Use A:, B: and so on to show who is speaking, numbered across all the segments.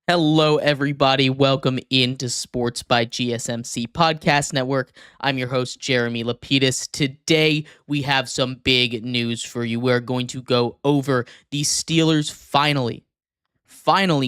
A: Hello, everybody. Welcome into Sports by GSMC Podcast Network. I'm your host, Jeremy Lapidus. Today, we have some big news for you. We're going to go over the Steelers finally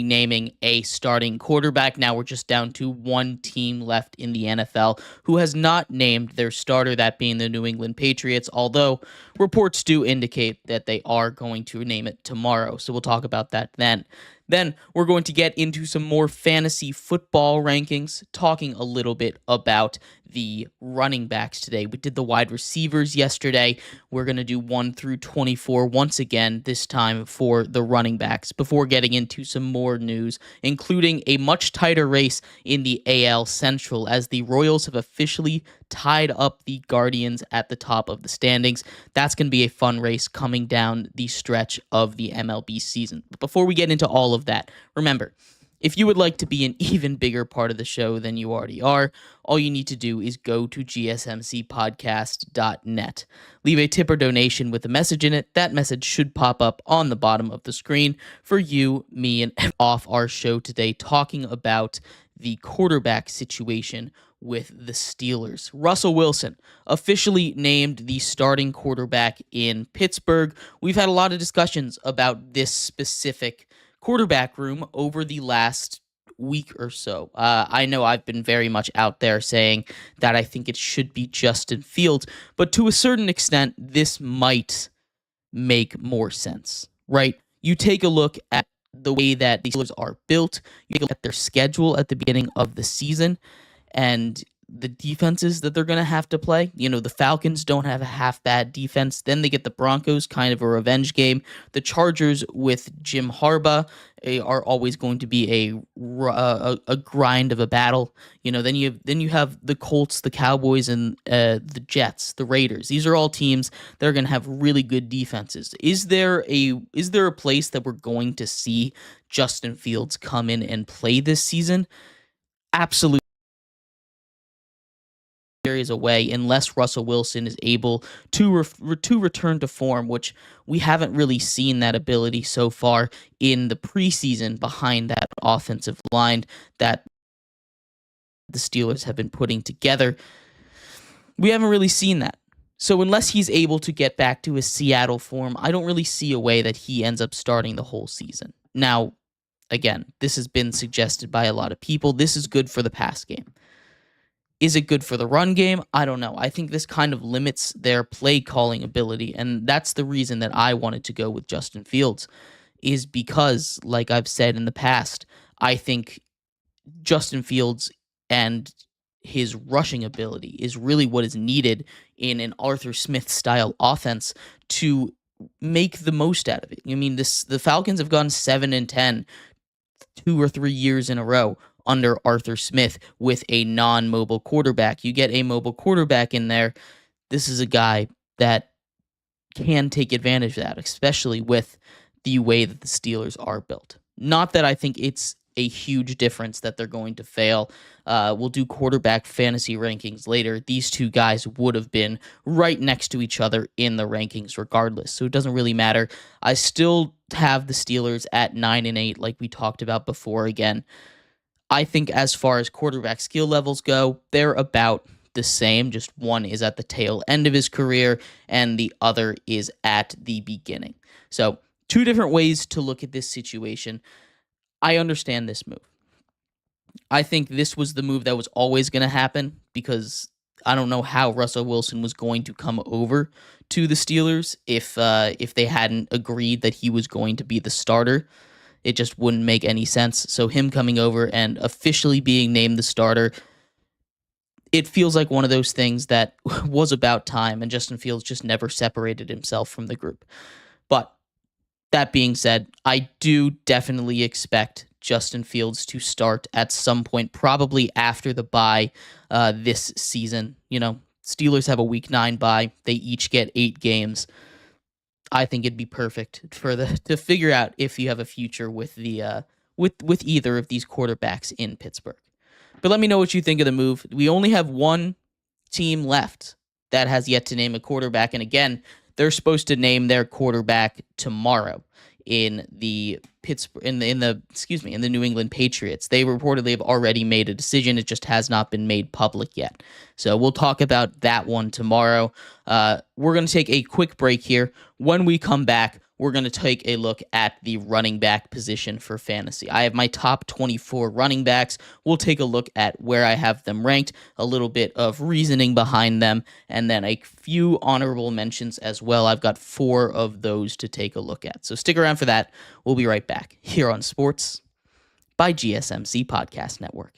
A: naming a starting quarterback. Now we're just down to one team left in the NFL who has not named their starter, that being the New England Patriots, although reports do indicate that they are going to name it tomorrow. So we'll talk about that then. Then we're going to get into some more fantasy football rankings, talking a little bit about the running backs today. We did the wide receivers yesterday. We're going to do 1 through 24 once again, this time for the running backs, before getting into some more news, including a much tighter race in the AL Central as the Royals have officially tied up the Guardians at the top of the standings. That's going to be a fun race coming down the stretch of the MLB season. But before we get into all of that, remember, if you would like to be an even bigger part of the show than you already are, all you need to do is go to GSMCPodcast.net. Leave a tip or donation with a message in it. That message should pop up on the bottom of the screen for you, me, and off our show today, talking about the quarterback situation with the Steelers. Russell Wilson, officially named the starting quarterback in Pittsburgh. We've had a lot of discussions about this specific quarterback room over the last week or so. I know I've been very much out there saying that I think it should be Justin Fields, but to a certain extent, this might make more sense, right? You take a look at the way that the Steelers are built, you take a look at their schedule at the beginning of the season, and the defenses that they're going to have to play. You know, the Falcons don't have a half bad defense. Then they get the Broncos, kind of a revenge game. The Chargers with Jim Harbaugh are always going to be a grind of a battle. You know, then you have the Colts, the Cowboys, and the Jets, the Raiders. These are all teams that are going to have really good defenses. Is there a place that we're going to see Justin Fields come in and play this season? Absolutely. Areas away unless Russell Wilson is able to return to form, which we haven't really seen that ability so far in the preseason behind that offensive line that the Steelers have been putting together. We haven't really seen that. So unless he's able to get back to his Seattle form, I don't really see a way that he ends up starting the whole season. Now, again, this has been suggested by a lot of people. This is good for the pass game. Is it good for the run game? I don't know. I think this kind of limits their play calling ability, and that's the reason that I wanted to go with Justin Fields, is because, like I've said in the past, I think Justin Fields and his rushing ability is really what is needed in an Arthur Smith-style offense to make the most out of it. I mean, the Falcons have gone 7-10 2 or 3 years in a row under Arthur Smith with a non-mobile quarterback. You get a mobile quarterback in there, this is a guy that can take advantage of that, especially with the way that the Steelers are built. Not that I think it's a huge difference that they're going to fail. We'll do quarterback fantasy rankings later. These two guys would have been right next to each other in the rankings regardless, so it doesn't really matter. I still have the Steelers at 9-8 like we talked about before. Again, I think as far as quarterback skill levels go, they're about the same. Just one is at the tail end of his career and the other is at the beginning. So two different ways to look at this situation. I understand this move. I think this was the move that was always going to happen because I don't know how Russell Wilson was going to come over to the Steelers if they hadn't agreed that he was going to be the starter. It just wouldn't make any sense. So him coming over and officially being named the starter, it feels like one of those things that was about time, and Justin Fields just never separated himself from the group. But that being said, I do definitely expect Justin Fields to start at some point, probably after the bye this season. Steelers have a Week 9 bye. They each get 8 games. I think it'd be perfect to figure out if you have a future with with either of these quarterbacks in Pittsburgh. But let me know what you think of the move. We only have one team left that has yet to name a quarterback, and again, they're supposed to name their quarterback tomorrow in the New England Patriots. They reportedly have already made a decision. It just has not been made public yet. So we'll talk about that one tomorrow. We're going to take a quick break here. When we come back, we're going to take a look at the running back position for fantasy. I have my top 24 running backs. We'll take a look at where I have them ranked, a little bit of reasoning behind them, and then a few honorable mentions as well. I've got 4 of those to take a look at. So stick around for that. We'll be right back here on Sports by GSMC Podcast Network.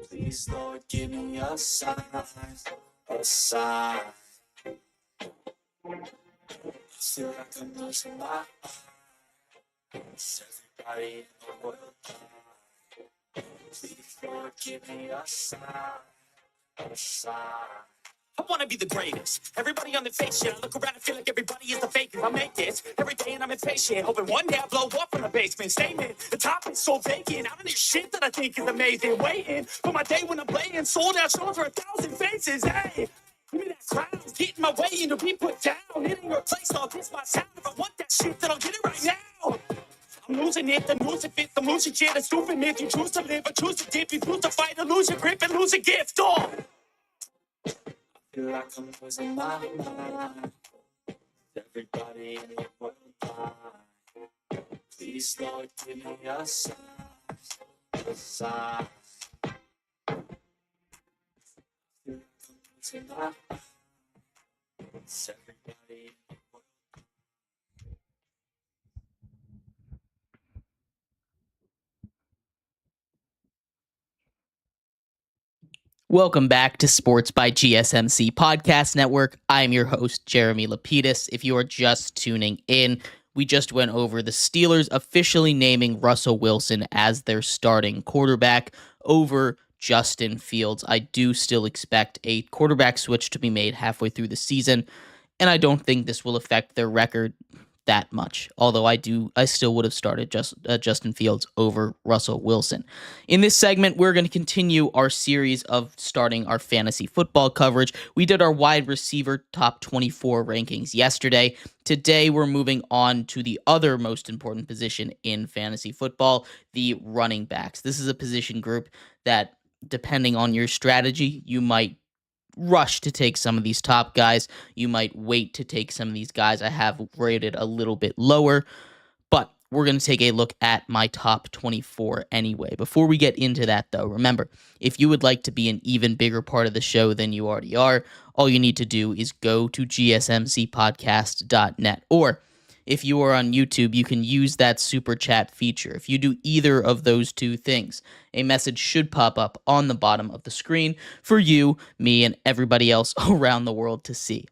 A: Please, Lord, give me a sign, a sign. I feel like I'm losing my mind. Everybody in the world died. Please, Lord, give me a sign, a sign. I wanna be the greatest. Everybody on the fake shit. I look around and feel like everybody is the fakest. I make this every day and I'm impatient. Hoping one day I blow up from the basement. Statement, the top is so vacant. I don't need shit that I think is amazing. Waiting for my day when I'm playing. Sold out shows for 1,000 faces. Hey, give me that crowd. Get in my way and to be put down. It ain't your place, I'll diss my sound. If I want that shit, then I'll get it right now. I'm losing it, the losing fit, I'm losing shit. A stupid myth. You choose to live or choose to dip. You choose to fight or lose your grip and lose a gift. Oh! Feel like I'm losing my mind. Everybody in the world died. Please, Lord, give me a sign, a sign. Feel like I'm losing my mind. Everybody in the world. Welcome back to Sports by GSMC Podcast Network. I'm your host, Jeremy Lapidus. If you are just tuning in, we just went over the Steelers officially naming Russell Wilson as their starting quarterback over Justin Fields. I do still expect a quarterback switch to be made halfway through the season, and I don't think this will affect their record that much. Although I still would have started Justin Fields over Russell Wilson. In this segment, we're going to continue our series of starting our fantasy football coverage. We did our wide receiver top 24 rankings yesterday. Today, we're moving on to the other most important position in fantasy football, the running backs. This is a position group that, depending on your strategy, you might rush to take some of these top guys. You might wait to take some of these guys I have rated a little bit lower, but we're going to take a look at my top 24 anyway. Before we get into that, though, remember, if you would like to be an even bigger part of the show than you already are, all you need to do is go to GSMCpodcast.net, or if you are on YouTube, you can use that super chat feature. If you do either of those two things, a message should pop up on the bottom of the screen for you, me, and everybody else around the world to see.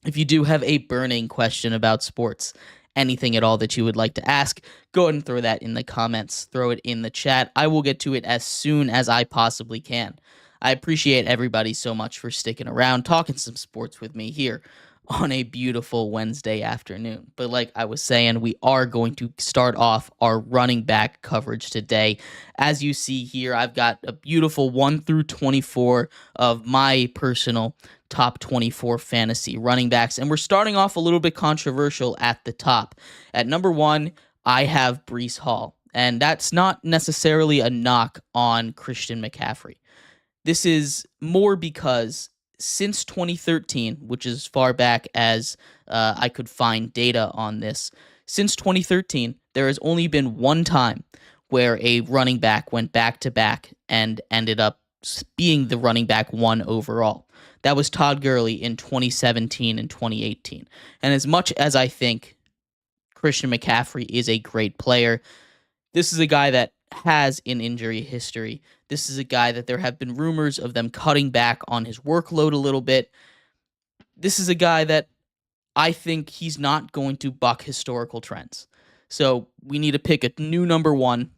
A: If you do have a burning question about sports, anything at all that you would like to ask, go ahead and throw that in the comments. Throw it in the chat. I will get to it as soon as I possibly can. I appreciate everybody so much for sticking around, talking some sports with me here on a beautiful Wednesday afternoon. But like I was saying, we are going to start off our running back coverage today. As you see here, I've got a beautiful 1 through 24 of my personal top 24 fantasy running backs. And we're starting off a little bit controversial at the top. At number 1, I have Breece Hall. And that's not necessarily a knock on Christian McCaffrey. This is more because since 2013, which is as far back as I could find data on this, since 2013, there has only been one time where a running back went back-to-back and ended up being the running back one overall. That was Todd Gurley in 2017 and 2018. And as much as I think Christian McCaffrey is a great player, this is a guy that has an injury history. This is a guy that there have been rumors of them cutting back on his workload a little bit. This is a guy that I think he's not going to buck historical trends. So we need to pick a new number one,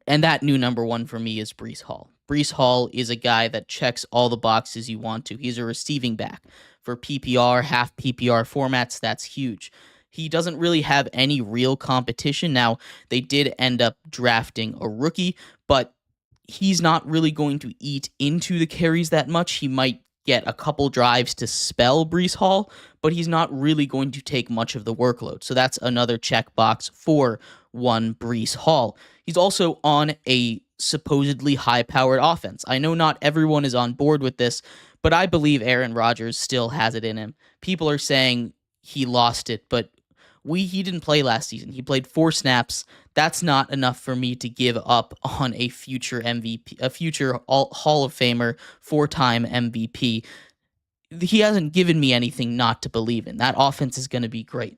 A: and that new number one for me is Breece Hall. Breece Hall is a guy that checks all the boxes you want to. He's a receiving back. For PPR, half PPR formats, that's huge. He doesn't really have any real competition. Now, they did end up drafting a rookie, but he's not really going to eat into the carries that much. He might get a couple drives to spell Breece Hall, but he's not really going to take much of the workload. So that's another checkbox for one Breece Hall. He's also on a supposedly high-powered offense. I know not everyone is on board with this, but I believe Aaron Rodgers still has it in him. People are saying he lost it, but he didn't play last season. He played 4 snaps. That's not enough for me to give up on a future MVP, a future Hall of Famer, 4-time MVP. He hasn't given me anything not to believe in. That offense is going to be great.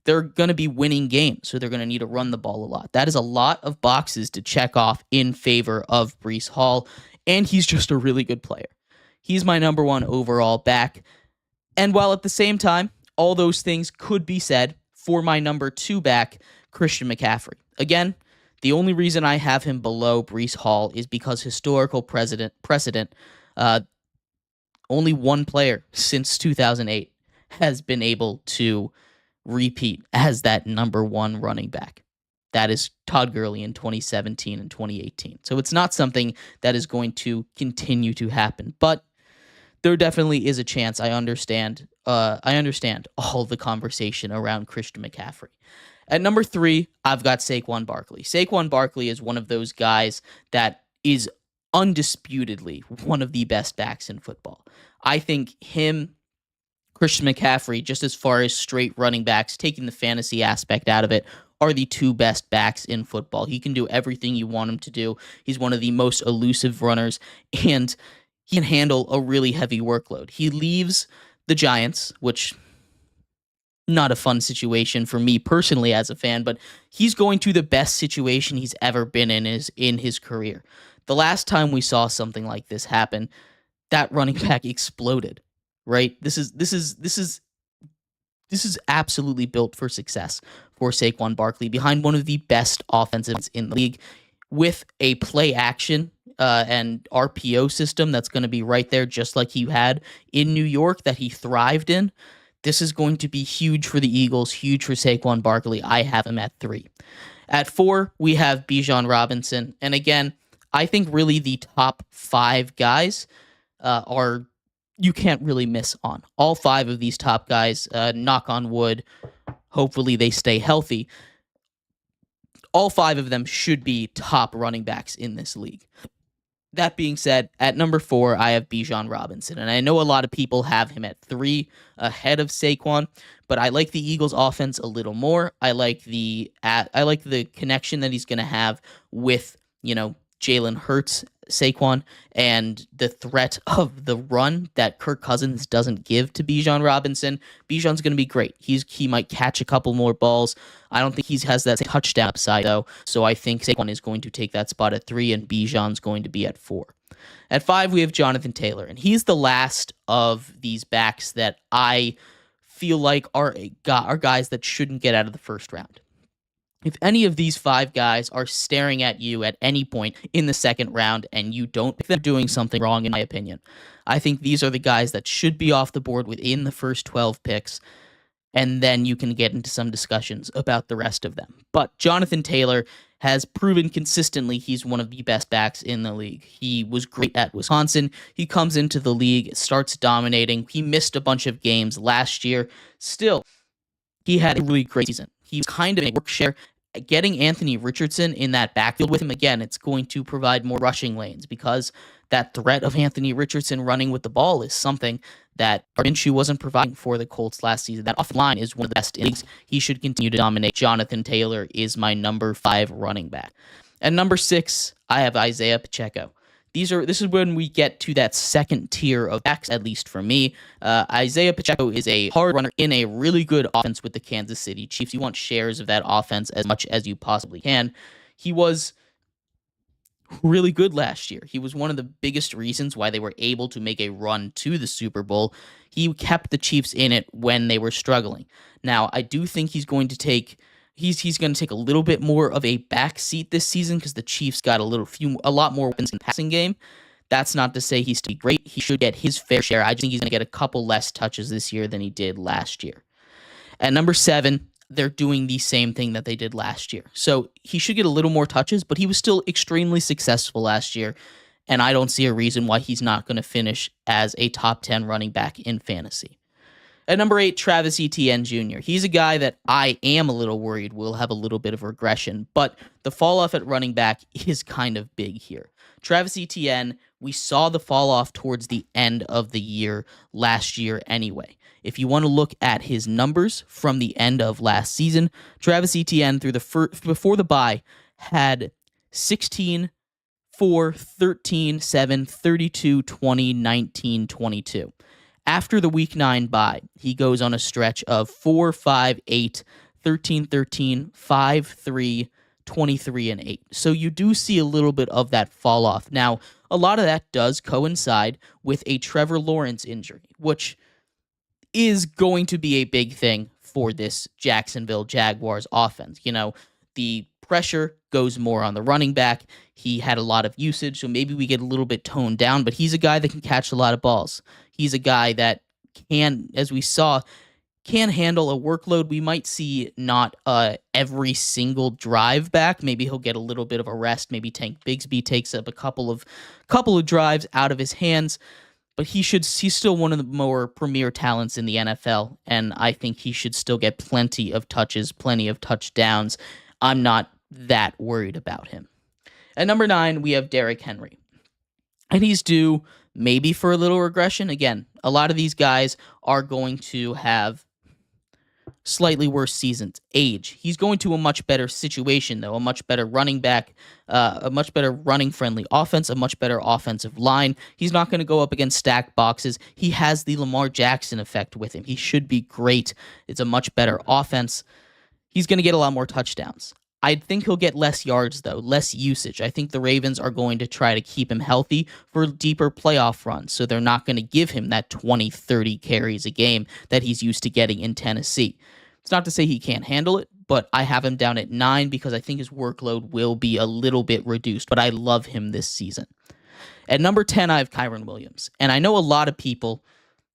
A: They're going to be winning games, so they're going to need to run the ball a lot. That is a lot of boxes to check off in favor of Breece Hall, and he's just a really good player. He's my number one overall back. And while at the same time, all those things could be said for my number 2 back, Christian McCaffrey. Again, the only reason I have him below Breece Hall is because historical precedent, only one player since 2008 has been able to repeat as that number 1 running back. That is Todd Gurley in 2017 and 2018. So it's not something that is going to continue to happen, but there definitely is a chance. I understand all the conversation around Christian McCaffrey. At number 3, I've got Saquon Barkley. Saquon Barkley is one of those guys that is undisputedly one of the best backs in football. I think him, Christian McCaffrey, just as far as straight running backs, taking the fantasy aspect out of it, are the 2 best backs in football. He can do everything you want him to do. He's one of the most elusive runners, and he can handle a really heavy workload. He leaves the Giants, which not a fun situation for me personally as a fan, but he's going to the best situation he's ever been in his career. The last time we saw something like this happen, that running back exploded, right? This is absolutely built for success for Saquon Barkley behind one of the best offensives in the league with a play action and RPO system that's going to be right there just like he had in New York that he thrived in. This is going to be huge for the Eagles, huge for Saquon Barkley. I have him at 3. At 4, we have Bijan Robinson. And again, I think really the top 5 guys are you can't really miss on. All 5 of these top guys, knock on wood, hopefully they stay healthy. All 5 of them should be top running backs in this league. That being said, at number 4, I have Bijan Robinson, and I know a lot of people have him at 3 ahead of Saquon, but I like the Eagles' offense a little more. I like the connection that he's going to have with, Jalen Hurts, Saquon, and the threat of the run that Kirk Cousins doesn't give to Bijan Robinson. Bijan's going to be great. He might catch a couple more balls. I don't think he has that touchdown upside, though, so I think Saquon is going to take that spot at 3, and Bijan's going to be at 4. At 5, we have Jonathan Taylor, and he's the last of these backs that I feel like are guys that shouldn't get out of the first round. If any of these 5 guys are staring at you at any point in the second round and you don't think they're doing something wrong, in my opinion, I think these are the guys that should be off the board within the first 12 picks, and then you can get into some discussions about the rest of them. But Jonathan Taylor has proven consistently he's one of the best backs in the league. He was great at Wisconsin. He comes into the league, starts dominating. He missed a bunch of games last year. Still, he had a really great season. He was kind of a work share getting Anthony Richardson in that backfield with him, again, it's going to provide more rushing lanes because that threat of Anthony Richardson running with the ball is something that Minshew wasn't providing for the Colts last season. That offensive line is one of the best in the league. He should continue to dominate. Jonathan Taylor is my number 5 running back. At number 6, I have Isaiah Pacheco. This is when we get to that second tier of backs, at least for me. Isaiah Pacheco is a hard runner in a really good offense with the Kansas City Chiefs. You want shares of that offense as much as you possibly can. He was really good last year. He was one of the biggest reasons why they were able to make a run to the Super Bowl. He kept the Chiefs in it when they were struggling. Now, I do think he's going to take a little bit more of a back seat this season because the Chiefs got a lot more weapons in the passing game. That's not to say he's to be great. He should get his fair share. I just think he's going to get a couple less touches this year than he did last year. At number 7, they're doing the same thing that they did last year. So he should get a little more touches, but he was still extremely successful last year, and I don't see a reason why he's not going to finish as a top 10 running back in fantasy. At number 8, Travis Etienne Jr. He's a guy that I am a little worried will have a little bit of regression, but the fall off at running back is kind of big here. Travis Etienne, we saw the fall off towards the end of the year last year anyway. If you want to look at his numbers from the end of last season, Travis Etienne before the bye had 16, 4, 13, 7, 32, 20, 19, 22. After the week 9 bye, he goes on a stretch of 4, 5, 8, 13, 13, 5, 3, 23, and 8. So you do see a little bit of that fall off. Now, a lot of that does coincide with a Trevor Lawrence injury, which is going to be a big thing for this Jacksonville Jaguars offense. You know, the pressure goes more on the running back. He had a lot of usage, so maybe we get a little bit toned down, but he's a guy that can catch a lot of balls. He's a guy that can, as we saw, can handle a workload. We might see not every single drive back. Maybe he'll get a little bit of a rest. Maybe Tank Bigsby takes up a couple of drives out of his hands. But he's still one of the more premier talents in the NFL, and I think he should still get plenty of touches, plenty of touchdowns. I'm not that worried about him. At number 9, we have Derrick Henry. And he's due maybe for a little regression. Again, a lot of these guys are going to have slightly worse seasons. Age. He's going to a much better situation, though. A much better running back, a much better running-friendly offense, a much better offensive line. He's not going to go up against stacked boxes. He has the Lamar Jackson effect with him. He should be great. It's a much better offense. He's going to get a lot more touchdowns. I think he'll get less yards, though, less usage. I think the Ravens are going to try to keep him healthy for deeper playoff runs, so they're not going to give him that 20, 30 carries a game that he's used to getting in Tennessee. It's not to say he can't handle it, but I have him down at 9 because I think his workload will be a little bit reduced, but I love him this season. At number 10, I have Kyren Williams, and I know a lot of people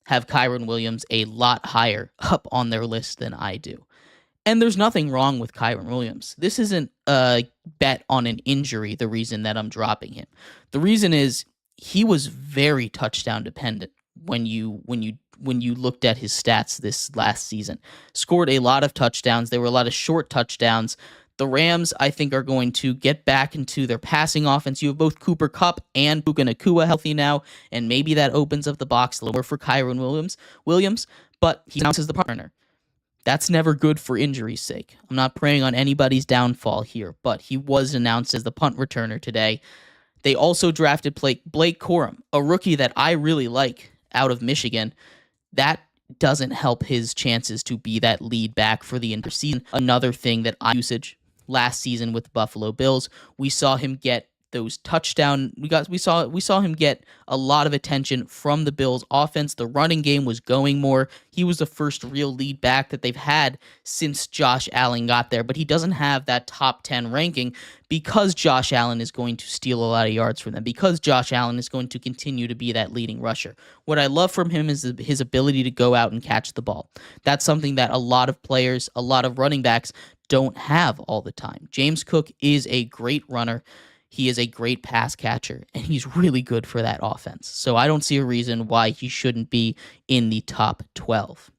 A: have Kyren Williams a lot higher up on their list than I do. And there's nothing wrong with Kyren Williams. This isn't a bet on an injury, the reason that I'm dropping him. The reason is he was very touchdown dependent when you looked at his stats this last season. Scored a lot of touchdowns. There were a lot of short touchdowns. The Rams, I think, are going to get back into their passing offense. You have both Cooper Kupp and Puka Nacua healthy now, and maybe that opens up the box a little more for Kyren Williams, but he counts as the partner. That's never good for injury's sake. I'm not preying on anybody's downfall here, but he was announced as the punt returner today. They also drafted Blake Corum, a rookie that I really like out of Michigan. That doesn't help his chances to be that lead back for the entire season. Another thing that I usage last season with the Buffalo Bills, we saw him get those touchdown. We saw him get a lot of attention from the Bills offense. The running game was going more. He was the first real lead back that they've had since Josh Allen got there, but he doesn't have that top 10 ranking because Josh Allen is going to steal a lot of yards from them, because Josh Allen is going to continue to be that leading rusher. What I love from him is his ability to go out and catch the ball. That's something that a lot of players, a lot of running backs don't have all the time. James Cook is a great runner. He is a great pass catcher, and he's really good for that offense. So I don't see a reason why he shouldn't be in the top 12.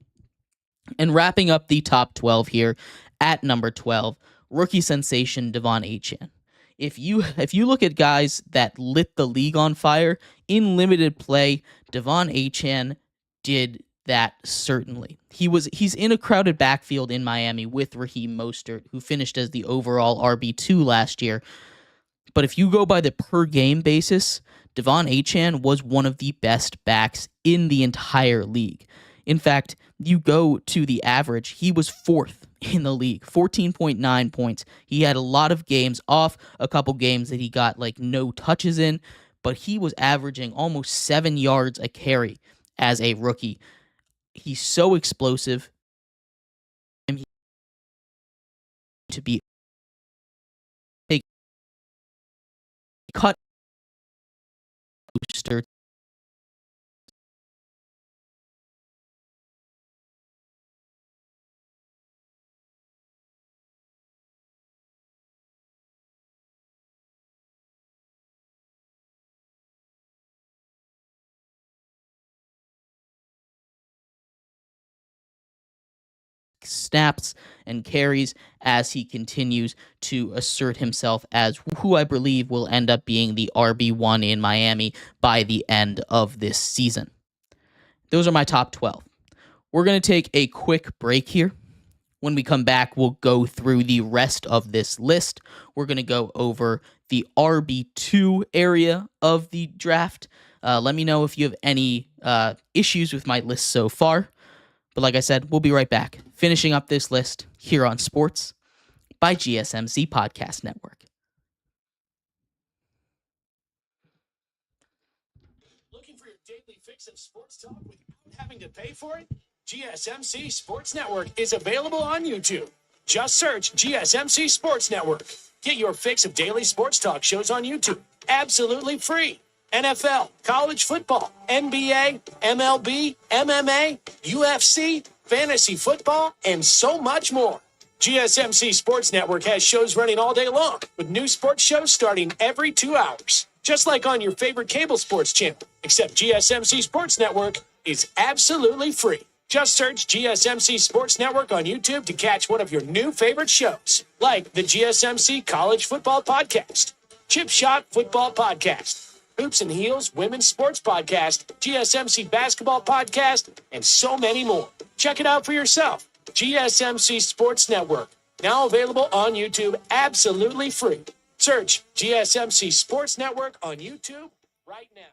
A: And wrapping up the top 12 here, at number 12, rookie sensation Devon Achane. If you look at guys that lit the league on fire in limited play, Devon Achane did that certainly. He's in a crowded backfield in Miami with Raheem Mostert, who finished as the overall RB2 last year. But if you go by the per game basis, Devon Achane was one of the best backs in the entire league. In fact, you go to the average, he was fourth in the league, 14.9 points. He had a lot of games off, a couple games that he got like no touches in, but he was averaging almost 7 yards a carry as a rookie. He's so explosive. To be cut booster snaps and carries as he continues to assert himself as who I believe will end up being the RB1 in Miami by the end of this season. Those are my top 12. We're going to take a quick break here. When we come back, we'll go through the rest of this list. We're going to go over the RB2 area of the draft. Let me know if you have any issues with my list so far. But like I said, we'll be right back, finishing up this list here on Sports by GSMC Podcast Network.
B: Looking for your daily fix of sports talk without having to pay for it? GSMC Sports Network is available on YouTube. Just search GSMC Sports Network. Get your fix of daily sports talk shows on YouTube, absolutely free. NFL, college football, NBA, MLB, MMA, UFC, fantasy football, and so much more. GSMC Sports Network has shows running all day long, with new sports shows starting every 2 hours. Just like on your favorite cable sports channel, except GSMC Sports Network is absolutely free. Just search GSMC Sports Network on YouTube to catch one of your new favorite shows, like the GSMC College Football Podcast, Chip Shot Football Podcast, Hoops and Heels Women's Sports Podcast, GSMC Basketball Podcast, and so many more. Check it out for yourself. GSMC Sports Network, now available on YouTube, absolutely free. Search GSMC Sports Network on YouTube right now.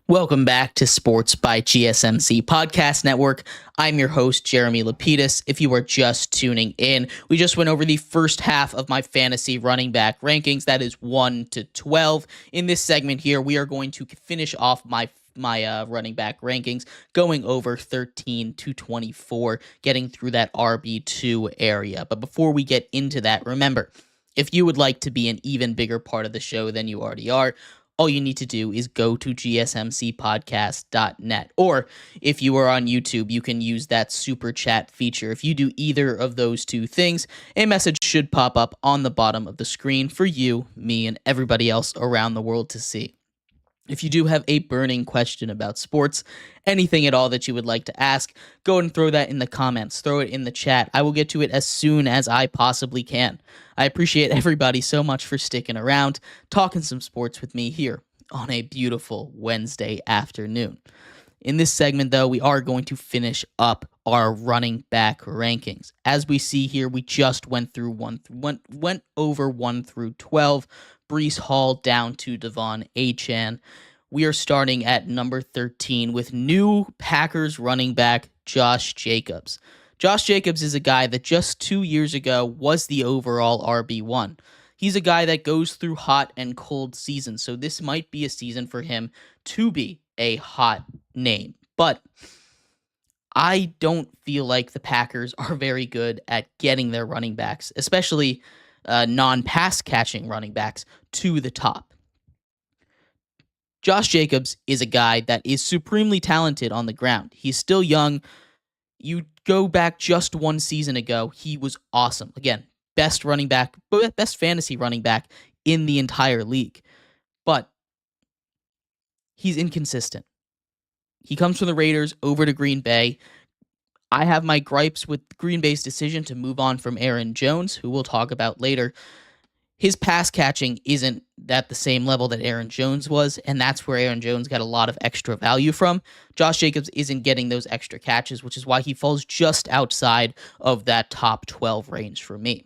A: Welcome back to Sports by GSMC Podcast Network. I'm your host, Jeremy Lapidus. If you are just tuning in, we just went over the first half of my fantasy running back rankings. That is 1 to 12. In this segment here, we are going to finish off my running back rankings, going over 13 to 24, getting through that RB2 area. But before we get into that, remember, if you would like to be an even bigger part of the show than you already are, all you need to do is go to gsmcpodcast.net. Or if you are on YouTube, you can use that super chat feature. If you do either of those two things, a message should pop up on the bottom of the screen for you, me, and everybody else around the world to see. If you do have a burning question about sports, anything at all that you would like to ask, go and throw that in the comments, throw it in the chat. I will get to it as soon as I possibly can. I appreciate everybody so much for sticking around, talking some sports with me here on a beautiful Wednesday afternoon. In this segment, though, we are going to finish up our running back rankings. As we see here, we just went over 1 through 12. Breece Hall down to Devon Achane. We are starting at number 13 with new Packers running back Josh Jacobs. Josh Jacobs is a guy that just 2 years ago was the overall RB1. He's a guy that goes through hot and cold seasons, so this might be a season for him to be a hot name. But I don't feel like the Packers are very good at getting their running backs, especially non-pass catching running backs, to the top. Josh Jacobs is a guy that is supremely talented on the ground. He's still young. You go back just 1 season ago, he was awesome. Again, best fantasy running back in the entire league. But he's inconsistent. He comes from the Raiders over to Green Bay. I have my gripes with Green Bay's decision to move on from Aaron Jones, who we'll talk about later. His pass catching isn't at the same level that Aaron Jones was, and that's where Aaron Jones got a lot of extra value from. Josh Jacobs isn't getting those extra catches, which is why he falls just outside of that top 12 range for me.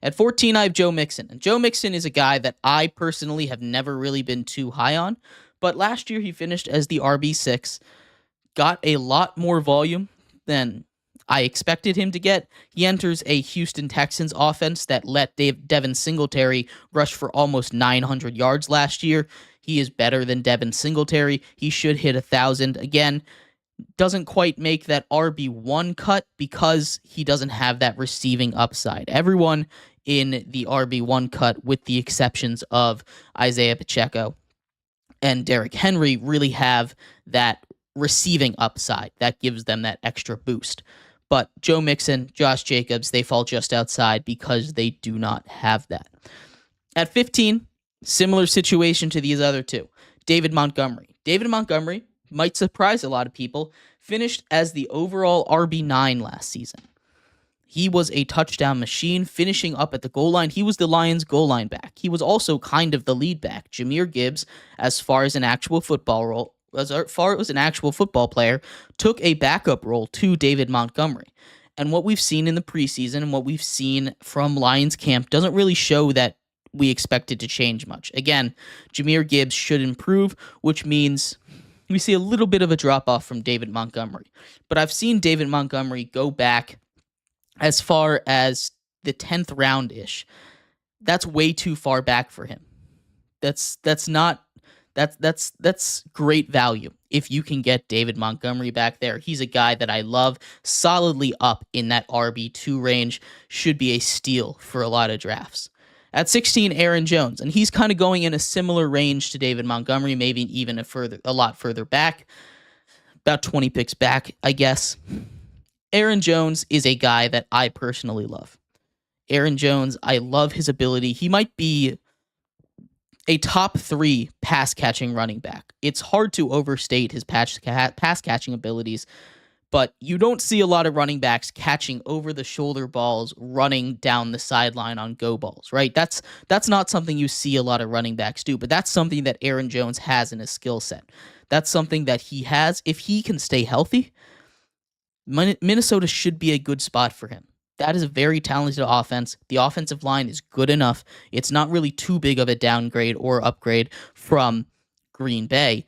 A: At 14, I have Joe Mixon. And Joe Mixon is a guy that I personally have never really been too high on, but last year he finished as the RB6, got a lot more volume than I expected him to get. He enters a Houston Texans offense that let Devin Singletary rush for almost 900 yards last year. He is better than Devin Singletary. He should hit 1,000 again. Doesn't quite make that RB1 cut because he doesn't have that receiving upside. Everyone in the RB1 cut, with the exceptions of Isaiah Pacheco and Derrick Henry, really have that receiving upside that gives them that extra boost. But Joe Mixon, Josh Jacobs, they fall just outside because they do not have that. At 15, similar situation to these other two. David Montgomery. David Montgomery might surprise a lot of people, finished as the overall RB9 last season. He was a touchdown machine, finishing up at the goal line. He was the Lions' goal line back. He was also kind of the lead back. Jahmyr Gibbs, as far as an actual football player, took a backup role to David Montgomery. And what we've seen in the preseason and what we've seen from Lions camp doesn't really show that we expect it to change much. Again, Jahmyr Gibbs should improve, which means we see a little bit of a drop-off from David Montgomery. But I've seen David Montgomery go back as far as the 10th round-ish. That's way too far back for him. That's great value if you can get David Montgomery back there. He's a guy that I love, solidly up in that RB2 range, should be a steal for a lot of drafts. At 16, Aaron Jones, and he's kind of going in a similar range to David Montgomery, maybe even a lot further back, about 20 picks back, I guess. Aaron Jones is a guy that I personally love. Aaron Jones, I love his ability. He might be a top 3 pass-catching running back. It's hard to overstate his pass-catching abilities, but you don't see a lot of running backs catching over-the-shoulder balls, running down the sideline on go balls, right? That's not something you see a lot of running backs do, but that's something that Aaron Jones has in his skill set. That's something that he has. If he can stay healthy, Minnesota should be a good spot for him. That is a very talented offense. The offensive line is good enough. It's not really too big of a downgrade or upgrade from Green Bay.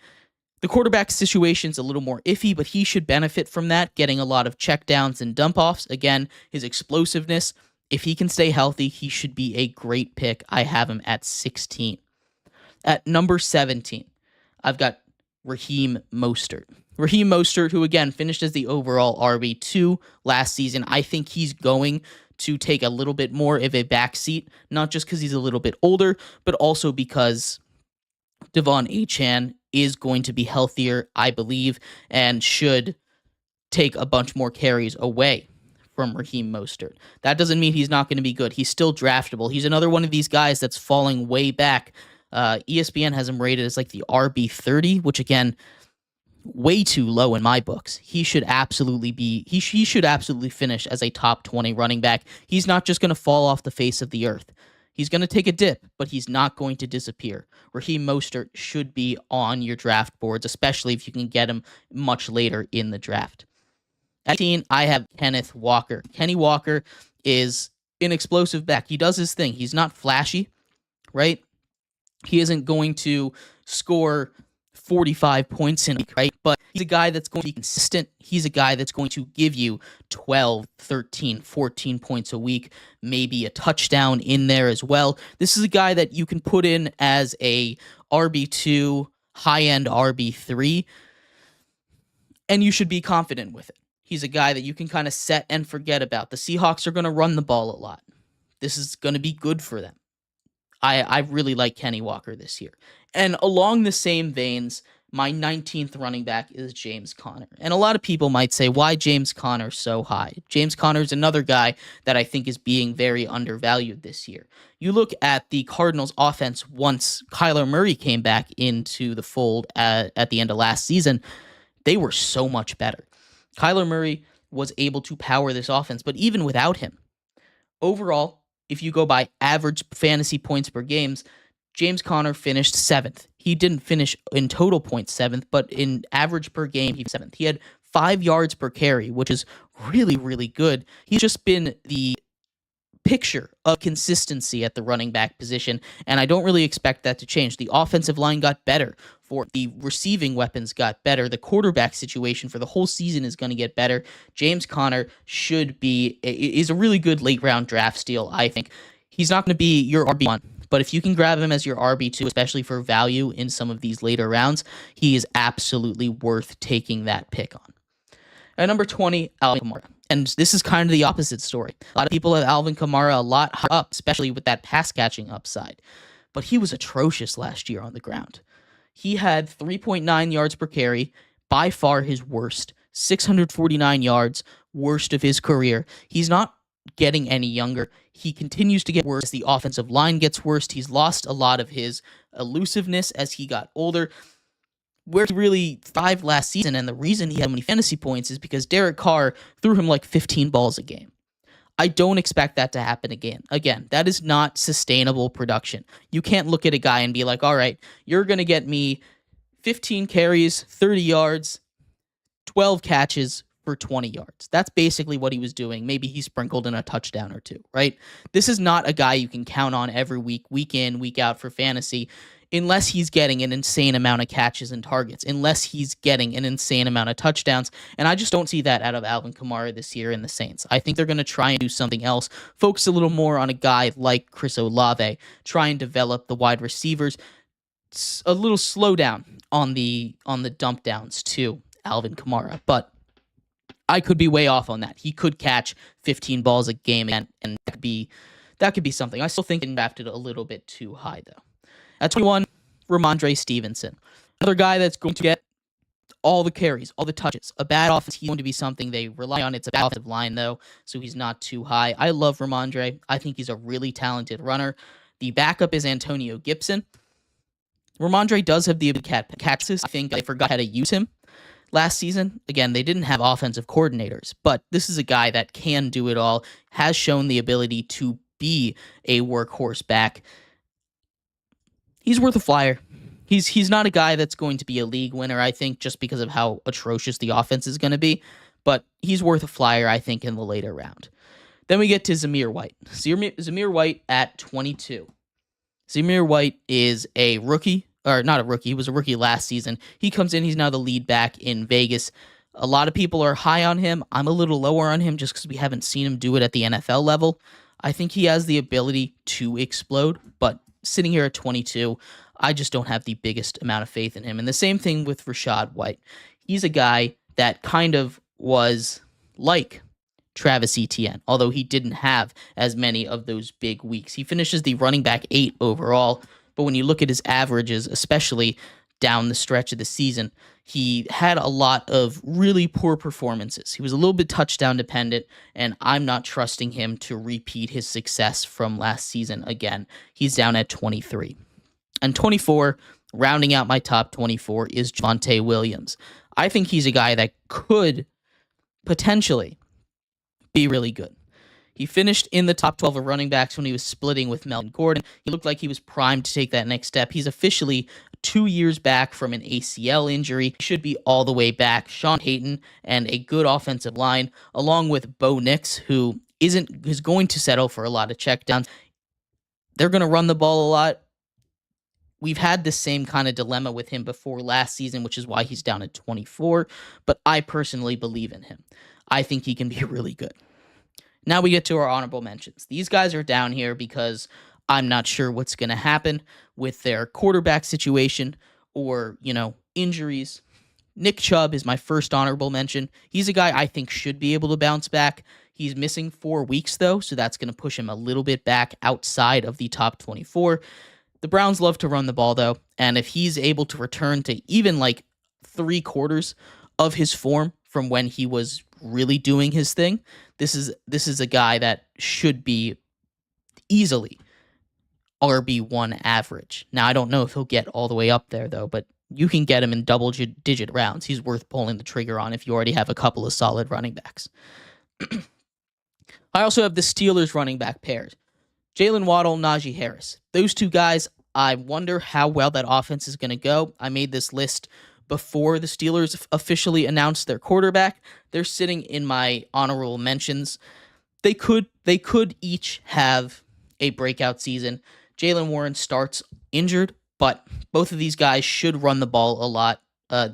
A: The quarterback situation is a little more iffy, but he should benefit from that, getting a lot of checkdowns and dump-offs. Again, his explosiveness, if he can stay healthy, he should be a great pick. I have him at 16. At number 17, I've got Raheem Mostert. Raheem Mostert, who again finished as the overall RB2 last season, I think he's going to take a little bit more of a backseat, not just because he's a little bit older, but also because Devon Achane is going to be healthier, I believe, and should take a bunch more carries away from Raheem Mostert. That doesn't mean he's not going to be good. He's still draftable. He's another one of these guys that's falling way back. ESPN has him rated as like the RB30, which again, way too low in my books. He should absolutely finish as a top 20 running back. He's not just going to fall off the face of the earth. He's going to take a dip, but he's not going to disappear. Raheem Mostert should be on your draft boards, especially if you can get him much later in the draft. At 18, I have Kenneth Walker. Kenny Walker is an explosive back. He does his thing. He's not flashy, right? He isn't going to score 45 points in a week, right? But he's a guy that's going to be consistent. He's a guy that's going to give you 12, 13, 14 points a week, maybe a touchdown in there as well. This is a guy that you can put in as a RB2, high-end RB3, and you should be confident with it. He's a guy that you can kind of set and forget about. The Seahawks are going to run the ball a lot. This is going to be good for them. I really like Kenny Walker this year. And along the same veins, My 19th running back is James Conner. And a lot of people might say, why James Conner so high? James Conner is another guy that I think is being very undervalued this year. You look at the Cardinals offense once Kyler Murray came back into the fold at the end of last season, they were so much better. Kyler Murray was able to power this offense, but even without him, overall, if you go by average fantasy points per games, James Conner finished 7th. He didn't finish in total points 7th, but in average per game, he was 7th. He had 5 yards per carry, which is really, really good. He's just been the picture of consistency at the running back position, and I don't really expect that to change. The offensive line got better. The receiving weapons got better. The quarterback situation for the whole season is going to get better. James Conner is a really good late round draft steal, I think. He's not going to be your RB1, but if you can grab him as your RB2, especially for value in some of these later rounds, he is absolutely worth taking that pick on. At number 20, Alvin Kamara. And this is kind of the opposite story. A lot of people have Alvin Kamara a lot higher up, especially with that pass catching upside. But he was atrocious last year on the ground. He had 3.9 yards per carry, by far his worst. 649 yards, worst of his career. He's not getting any younger. He continues to get worse as the offensive line gets worse. He's lost a lot of his elusiveness as he got older. Where he really thrived last season, and the reason he had many fantasy points is because Derek Carr threw him like 15 balls a game. I don't expect that to happen again. Again, that is not sustainable production. You can't look at a guy and be like, all right, you're going to get me 15 carries, 30 yards, 12 catches for 20 yards. That's basically what he was doing. Maybe he sprinkled in a touchdown or two, right? This is not a guy you can count on every week in, week out for fantasy, unless he's getting an insane amount of catches and targets, unless he's getting an insane amount of touchdowns. And I just don't see that out of Alvin Kamara this year in the Saints. I think they're going to try and do something else, focus a little more on a guy like Chris Olave, try and develop the wide receivers, a little slow down on the dump downs to Alvin Kamara. But I could be way off on that. He could catch 15 balls a game, and that could be something. I still think he drafted a little bit too high, though. At 21, Ramondre Stevenson. Another guy that's going to get all the carries, all the touches. A bad offense, he's going to be something they rely on. It's a bad offensive line, though, so he's not too high. I love Ramondre. I think he's a really talented runner. The backup is Antonio Gibson. Ramondre does have the ability to catch this. I think they forgot how to use him last season. Again, they didn't have offensive coordinators, but this is a guy that can do it all, has shown the ability to be a workhorse back. He's worth a flyer. He's not a guy that's going to be a league winner, I think, just because of how atrocious the offense is going to be. But he's worth a flyer, I think, in the later round. Then we get to Zamir White. Zamir White at 22. Zamir White is a rookie, or not a rookie. He was a rookie last season. He comes in. He's now the lead back in Vegas. A lot of people are high on him. I'm a little lower on him just because we haven't seen him do it at the NFL level. I think he has the ability to explode, but sitting here at 22, I just don't have the biggest amount of faith in him. And the same thing with Rachaad White. He's a guy that kind of was like Travis Etienne, although he didn't have as many of those big weeks. He finishes the running back 8 overall, but when you look at his averages, especially down the stretch of the season, he had a lot of really poor performances. He was a little bit touchdown dependent, and I'm not trusting him to repeat his success from last season again. He's down at 23. And 24, rounding out my top 24, is Javonte Williams. I think he's a guy that could potentially be really good. He finished in the top 12 of running backs when he was splitting with Melvin Gordon. He looked like he was primed to take that next step. He's officially 2 years back from an ACL injury. He should be all the way back. Sean Payton and a good offensive line, along with Bo Nix, who is going to settle for a lot of checkdowns. They're going to run the ball a lot. We've had the same kind of dilemma with him before last season, which is why he's down at 24. But I personally believe in him. I think he can be really good. Now we get to our honorable mentions. These guys are down here because I'm not sure what's going to happen with their quarterback situation or, injuries. Nick Chubb is my first honorable mention. He's a guy I think should be able to bounce back. He's missing 4 weeks, though, so that's going to push him a little bit back outside of the top 24. The Browns love to run the ball, though, and if he's able to return to even like 3/4 of his form from when he was really doing his thing. This is a guy that should be easily RB1 average. Now, I don't know if he'll get all the way up there, though, but you can get him in double-digit rounds. He's worth pulling the trigger on if you already have a couple of solid running backs. I also have the Steelers running back pairs. Jalen Waddle, Najee Harris. Those two guys, I wonder how well that offense is going to go. I made this list before the Steelers officially announced their quarterback. They're sitting in my honorable mentions. They could each have a breakout season. Jalen Warren starts injured, but both of these guys should run the ball a lot.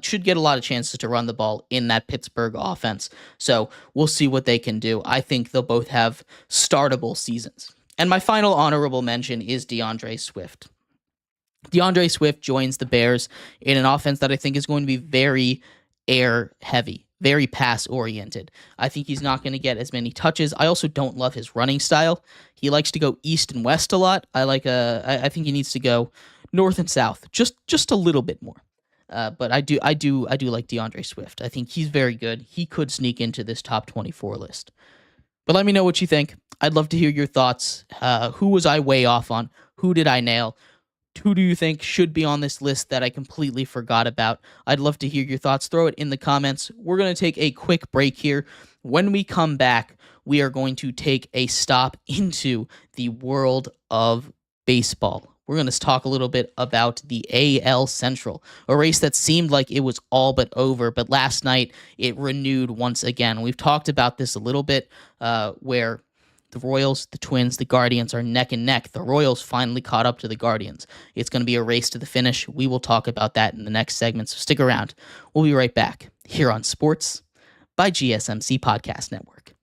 A: Should get a lot of chances to run the ball in that Pittsburgh offense. So we'll see what they can do. I think they'll both have startable seasons. And my final honorable mention is DeAndre Swift. DeAndre Swift joins the Bears in an offense that I think is going to be very air heavy, very pass oriented. I think he's not going to get as many touches. I also don't love his running style. He likes to go east and west a lot. I think he needs to go north and south, just a little bit more. But I do like DeAndre Swift. I think he's very good. He could sneak into this top 24 list. But let me know what you think. I'd love to hear your thoughts. Who was I way off on? Who did I nail? Who do you think should be on this list that I completely forgot about? I'd love to hear your thoughts. Throw it in the comments. We're going to take a quick break here. When we come back, we are going to take a stop into the world of baseball. We're going to talk a little bit about the AL Central, a race that seemed like it was all but over, but last night it renewed once again. We've talked about this a little bit, where the Royals, the Twins, the Guardians are neck and neck. The Royals finally caught up to the Guardians. It's going to be a race to the finish. We will talk about that in the next segment, so stick around. We'll be right back here on Sports by GSMC Podcast Network.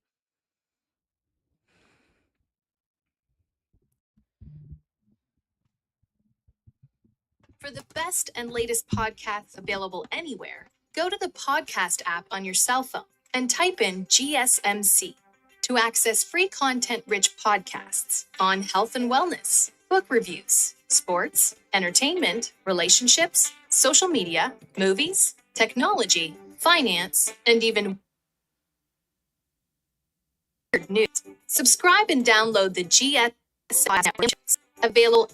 C: For the best and latest podcasts available anywhere, go to the podcast app on your cell phone and type in GSMC to access free content-rich podcasts on health and wellness, book reviews, sports, entertainment, relationships, social media, movies, technology, finance, and even weird news. Subscribe and download the GSMC Network, available.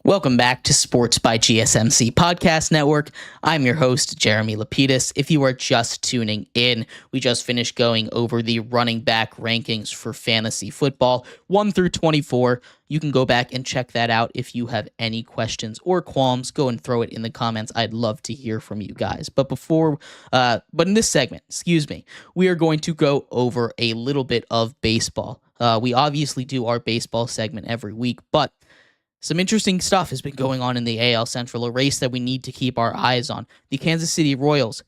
A: Welcome back to Sports by GSMC Podcast Network. I'm your host, Jeremy Lapidus. If you are just tuning in, we just finished going over the running back rankings for fantasy football, 1 through 24. You can go back and check that out. If you have any questions or qualms, go and throw it in the comments. I'd love to hear from you guys. But in this segment, we are going to go over a little bit of baseball. We obviously do our baseball segment every week, but some interesting stuff has been going on in the AL Central, a race that we need to keep our eyes on. The Kansas City Royals